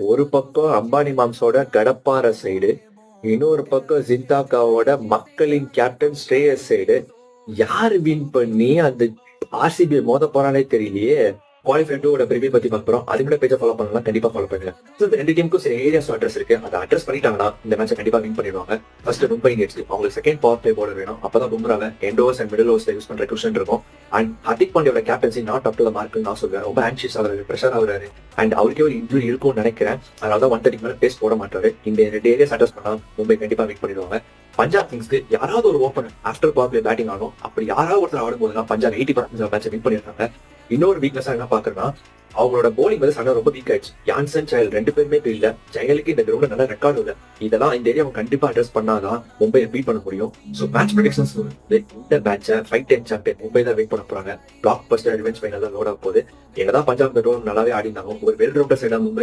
ஒரு பக்கம் அம்பானி மாம்ஸோட கடப்பார சைடு, இன்னொரு பக்கம் ஜிந்தாக்காவோட மக்களின் கேப்டன் ஸ்ரேயஸ் சைடு. யாரு வின் பண்ணி அந்த ஆர்சிபி மோத போறானே தெரியலையே. குவாலிஃபயர் 2 ப்ரிவியூ பத்தி பார்க்க போறோம். அது கூட பேஜை ஃபாலோ பண்ணலாம், கண்டிப்பா ஃபாலோ பண்ணுங்க. ஸோ இந்த ரெண்டு டீமுக்கும் சில ஏரியாஸ் அட்ரஸ் இருக்கு. அதை அட்ரஸ் பண்ணிட்டாங்கன்னா இந்த மேட்சை கண்டிப்பா வின் பண்ணிடுவாங்க. ஃபர்ஸ்ட் மும்பை இந்தியன்ஸ் அவங்களுக்கு செகண்ட் பவர் பிளே போர்டர் வேணும். அப்பதான் பும்ராவை எண்ட் ஓவர்ஸ் அண்ட் மிடில் ஓவர்ஸ்ல யூஸ் பண்ற கொஸ்டின் இருக்கும். அண்ட் ஹர்திக் பாண்டியோட captaincy not up to the mark நான் சொல்றேன். ரொம்ப ஆன்ஷியஸ் ஆகுறாரு, ப்ரெஷர் ஆகுறாரு. அண்ட் அவருக்கே ஒரு இன்ஜுரி இருக்கும்னு நினைக்கிறேன். அதனால 130 மேல பேஸ் போட மாட்டாரு. இந்த ரெண்டு ஏரியாஸ் அட்ரஸ் பண்ணா மும்பை கண்டிப்பா வின் பண்ணிடுவாங்க. பஞ்சாப் கிங்ஸ்க்கு யாராவது ஒரு opener after power play batting ஆகணும். அப்படி யாராவது ஒருத்தர் ஆடும்போதுதான் பஞ்சாப் 80% மேட்சை வின் பண்ணிடுறாங்க. இன்னொரு வீக்னஸா என்ன பாக்குறேன்னா, அவங்களோட போலிங் வந்து சண்டை ரொம்ப வீக் ஆயிடுச்சு. யான்சன் சயல் ரெண்டு பேருமே இல்ல. ஜெயலுக்கு இந்த கிரௌண்ட்ல நல்ல ரெக்கார்டு இல்ல. இதெல்லாம் இந்த ஏரியா அவங்க கண்டிப்பா அட்ரஸ் பண்ணாதான் மும்பையை பீட் பண்ண முடியும். சோ மேட்ச் ப்ரெடிக்ஷன்ஸ் இந்த மேட்சை 5-10 சாம்பியன் மும்பை தான் வெயிட் பண்ண போறாங்க. பிளாக் பஸ்டர் ரிவெஞ்ச் ஃபைனல் தான் லோட் ஆக போகுது. என்னதான் பஞ்சாப் இந்த ரோல் நல்லாவே ஆடினாலும் ஒரு வெல் ரவுண்டர் சைடா மும்பை